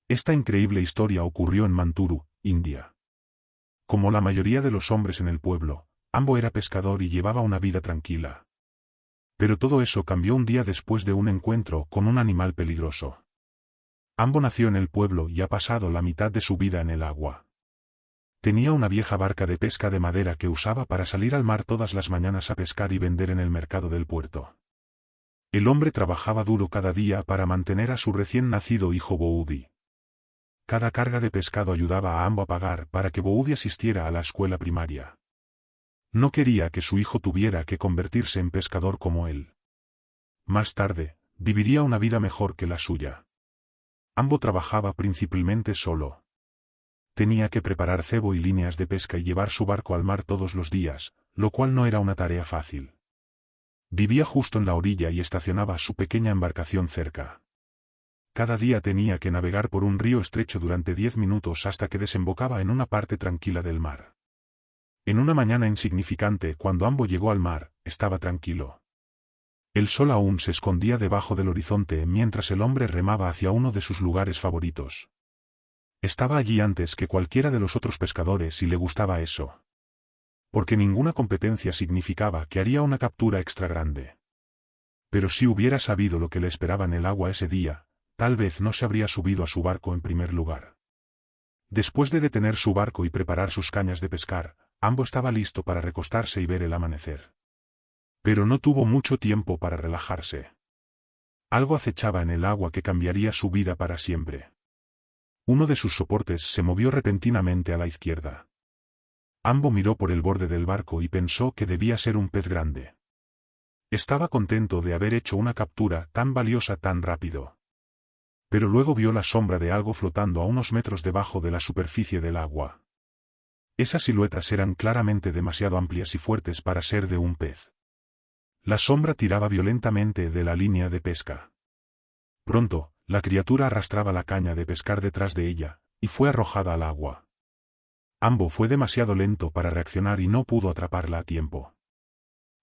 Esta increíble historia ocurrió en Manturu, India. Como la mayoría de los hombres en el pueblo, Ambo era pescador y llevaba una vida tranquila. Pero todo eso cambió un día después de un encuentro con un animal peligroso. Ambo nació en el pueblo y ha pasado la mitad de su vida en el agua. Tenía una vieja barca de pesca de madera que usaba para salir al mar todas las mañanas a pescar y vender en el mercado del puerto. El hombre trabajaba duro cada día para mantener a su recién nacido hijo Boudi. Cada carga de pescado ayudaba a Ambo a pagar para que Boudi asistiera a la escuela primaria. No quería que su hijo tuviera que convertirse en pescador como él. Más tarde, viviría una vida mejor que la suya. Ambo trabajaba principalmente solo. Tenía que preparar cebo y líneas de pesca y llevar su barco al mar todos los días, lo cual no era una tarea fácil. Vivía justo en la orilla y estacionaba su pequeña embarcación cerca. Cada día tenía que navegar por un río estrecho durante 10 minutos hasta que desembocaba en una parte tranquila del mar. En una mañana insignificante, cuando Ambo llegó al mar, estaba tranquilo. El sol aún se escondía debajo del horizonte mientras el hombre remaba hacia uno de sus lugares favoritos. Estaba allí antes que cualquiera de los otros pescadores y le gustaba eso. Porque ninguna competencia significaba que haría una captura extra grande. Pero si hubiera sabido lo que le esperaba en el agua ese día, tal vez no se habría subido a su barco en primer lugar. Después de detener su barco y preparar sus cañas de pescar, Ambo estaba listo para recostarse y ver el amanecer. Pero no tuvo mucho tiempo para relajarse. Algo acechaba en el agua que cambiaría su vida para siempre. Uno de sus soportes se movió repentinamente a la izquierda. Ambo miró por el borde del barco y pensó que debía ser un pez grande. Estaba contento de haber hecho una captura tan valiosa tan rápido. Pero luego vio la sombra de algo flotando a unos metros debajo de la superficie del agua. Esas siluetas eran claramente demasiado amplias y fuertes para ser de un pez. La sombra tiraba violentamente de la línea de pesca. Pronto, la criatura arrastraba la caña de pescar detrás de ella, y fue arrojada al agua. Ambo fue demasiado lento para reaccionar y no pudo atraparla a tiempo.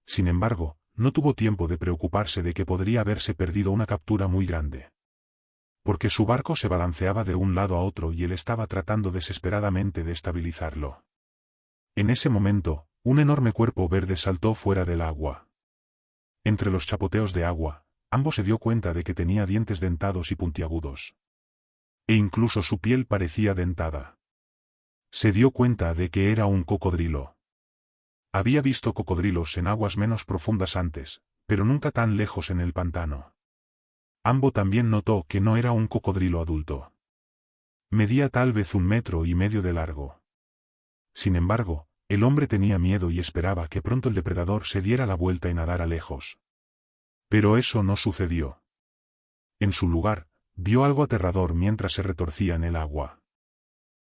Sin embargo, no tuvo tiempo de preocuparse de que podría haberse perdido una captura muy grande. Porque su barco se balanceaba de un lado a otro y él estaba tratando desesperadamente de estabilizarlo. En ese momento, un enorme cuerpo verde saltó fuera del agua. Entre los chapoteos de agua, Ambo se dio cuenta de que tenía dientes dentados y puntiagudos. E incluso su piel parecía dentada. Se dio cuenta de que era un cocodrilo. Había visto cocodrilos en aguas menos profundas antes, pero nunca tan lejos en el pantano. Ambo también notó que no era un cocodrilo adulto. Medía tal vez 1,5 metros de largo. Sin embargo, el hombre tenía miedo y esperaba que pronto el depredador se diera la vuelta y nadara lejos. Pero eso no sucedió. En su lugar, vio algo aterrador mientras se retorcía en el agua.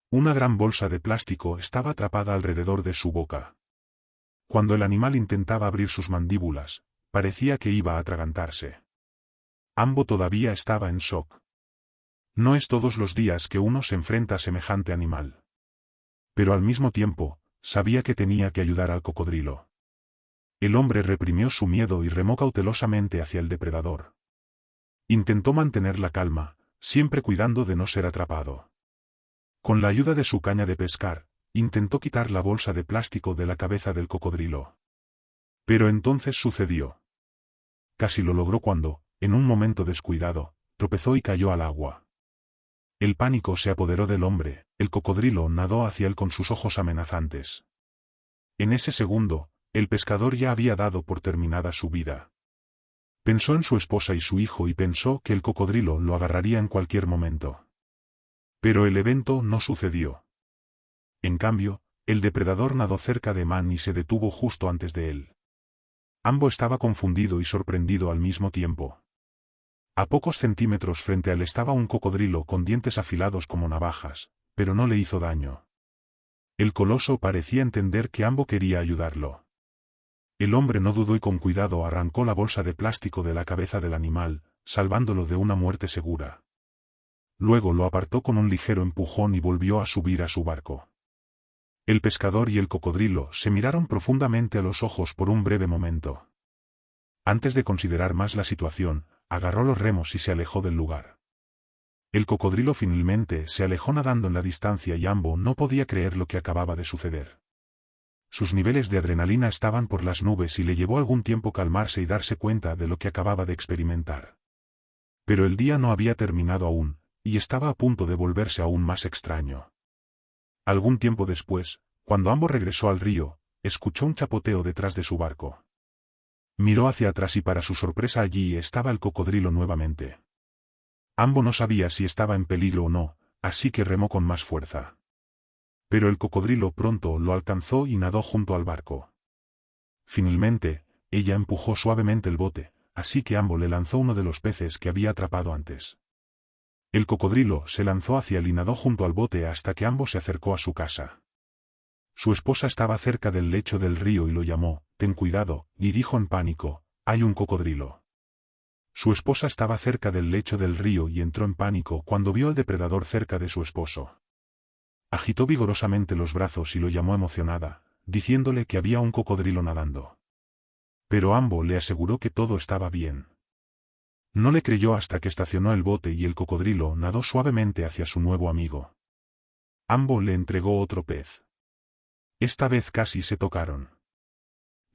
Una gran bolsa de plástico estaba atrapada alrededor de su boca. Cuando el animal intentaba abrir sus mandíbulas, parecía que iba a atragantarse. Ambo todavía estaba en shock. No es todos los días que uno se enfrenta a semejante animal. Pero al mismo tiempo, sabía que tenía que ayudar al cocodrilo. El hombre reprimió su miedo y remó cautelosamente hacia el depredador. Intentó mantener la calma, siempre cuidando de no ser atrapado. Con la ayuda de su caña de pescar, intentó quitar la bolsa de plástico de la cabeza del cocodrilo. Pero entonces sucedió. Casi lo logró cuando, en un momento descuidado, tropezó y cayó al agua. El pánico se apoderó del hombre, el cocodrilo nadó hacia él con sus ojos amenazantes. En ese segundo, el pescador ya había dado por terminada su vida. Pensó en su esposa y su hijo y pensó que el cocodrilo lo agarraría en cualquier momento. Pero el evento no sucedió. En cambio, el depredador nadó cerca de Man y se detuvo justo antes de él. Ambo estaba confundido y sorprendido al mismo tiempo. A pocos centímetros frente a él estaba un cocodrilo con dientes afilados como navajas, pero no le hizo daño. El coloso parecía entender que Ambo quería ayudarlo. El hombre no dudó y con cuidado arrancó la bolsa de plástico de la cabeza del animal, salvándolo de una muerte segura. Luego lo apartó con un ligero empujón y volvió a subir a su barco. El pescador y el cocodrilo se miraron profundamente a los ojos por un breve momento. Antes de considerar más la situación, agarró los remos y se alejó del lugar. El cocodrilo finalmente se alejó nadando en la distancia y Ambo no podía creer lo que acababa de suceder. Sus niveles de adrenalina estaban por las nubes y le llevó algún tiempo calmarse y darse cuenta de lo que acababa de experimentar. Pero el día no había terminado aún, y estaba a punto de volverse aún más extraño. Algún tiempo después, cuando Ambo regresó al río, escuchó un chapoteo detrás de su barco. Miró hacia atrás y para su sorpresa allí estaba el cocodrilo nuevamente. Ambo no sabía si estaba en peligro o no, así que remó con más fuerza. Pero el cocodrilo pronto lo alcanzó y nadó junto al barco. Finalmente, ella empujó suavemente el bote, así que Ambo le lanzó uno de los peces que había atrapado antes. El cocodrilo se lanzó hacia él y nadó junto al bote hasta que Ambo se acercó a su casa. Su esposa estaba cerca del lecho del río y lo llamó, «Ten cuidado», y dijo en pánico, «Hay un cocodrilo». Su esposa estaba cerca del lecho del río y entró en pánico cuando vio al depredador cerca de su esposo. Agitó vigorosamente los brazos y lo llamó emocionada, diciéndole que había un cocodrilo nadando. Pero Ambo le aseguró que todo estaba bien. No le creyó hasta que estacionó el bote y el cocodrilo nadó suavemente hacia su nuevo amigo. Ambo le entregó otro pez. Esta vez casi se tocaron.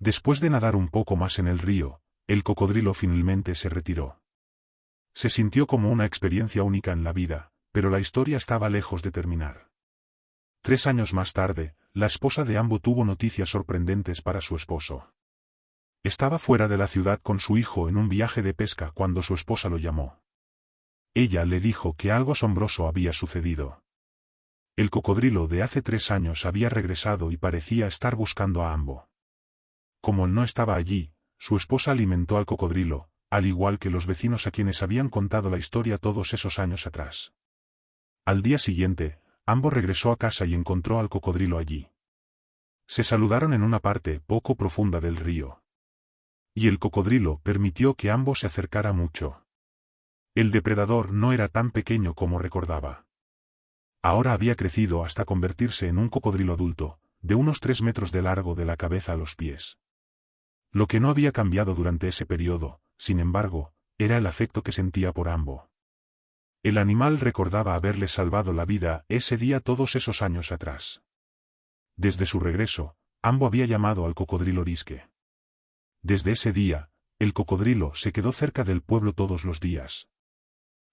Después de nadar un poco más en el río, el cocodrilo finalmente se retiró. Se sintió como una experiencia única en la vida, pero la historia estaba lejos de terminar. 3 años más tarde, la esposa de Ambo tuvo noticias sorprendentes para su esposo. Estaba fuera de la ciudad con su hijo en un viaje de pesca cuando su esposa lo llamó. Ella le dijo que algo asombroso había sucedido. El cocodrilo de hace 3 años había regresado y parecía estar buscando a Ambo. Como él no estaba allí, su esposa alimentó al cocodrilo, al igual que los vecinos a quienes habían contado la historia todos esos años atrás. Al día siguiente, Ambo regresó a casa y encontró al cocodrilo allí. Se saludaron en una parte poco profunda del río. Y el cocodrilo permitió que Ambo se acercara mucho. El depredador no era tan pequeño como recordaba. Ahora había crecido hasta convertirse en un cocodrilo adulto, de unos 3 metros de largo de la cabeza a los pies. Lo que no había cambiado durante ese periodo, sin embargo, era el afecto que sentía por Ambo. El animal recordaba haberle salvado la vida ese día todos esos años atrás. Desde su regreso, Ambo había llamado al cocodrilo Risque. Desde ese día, el cocodrilo se quedó cerca del pueblo todos los días.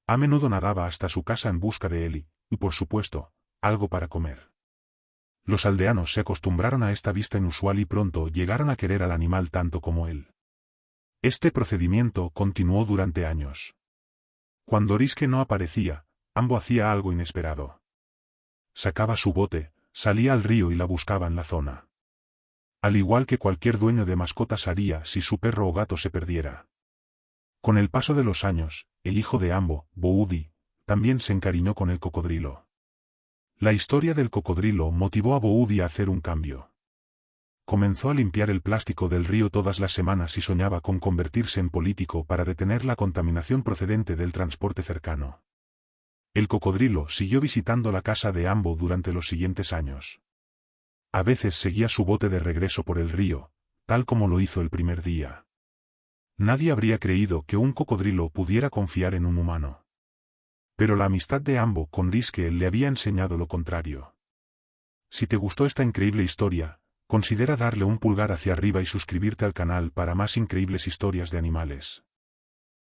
A menudo nadaba hasta su casa en busca de él y, por supuesto, algo para comer. Los aldeanos se acostumbraron a esta vista inusual y pronto llegaron a querer al animal tanto como él. Este procedimiento continuó durante años. Cuando Risque no aparecía, Ambo hacía algo inesperado. Sacaba su bote, salía al río y la buscaba en la zona. Al igual que cualquier dueño de mascotas haría si su perro o gato se perdiera. Con el paso de los años, el hijo de Ambo, Boudi, también se encariñó con el cocodrilo. La historia del cocodrilo motivó a Boudi a hacer un cambio. Comenzó a limpiar el plástico del río todas las semanas y soñaba con convertirse en político para detener la contaminación procedente del transporte cercano. El cocodrilo siguió visitando la casa de Ambo durante los siguientes años. A veces seguía su bote de regreso por el río, tal como lo hizo el primer día. Nadie habría creído que un cocodrilo pudiera confiar en un humano. Pero la amistad de Ambo con Risque le había enseñado lo contrario. Si te gustó esta increíble historia, considera darle un pulgar hacia arriba y suscribirte al canal para más increíbles historias de animales.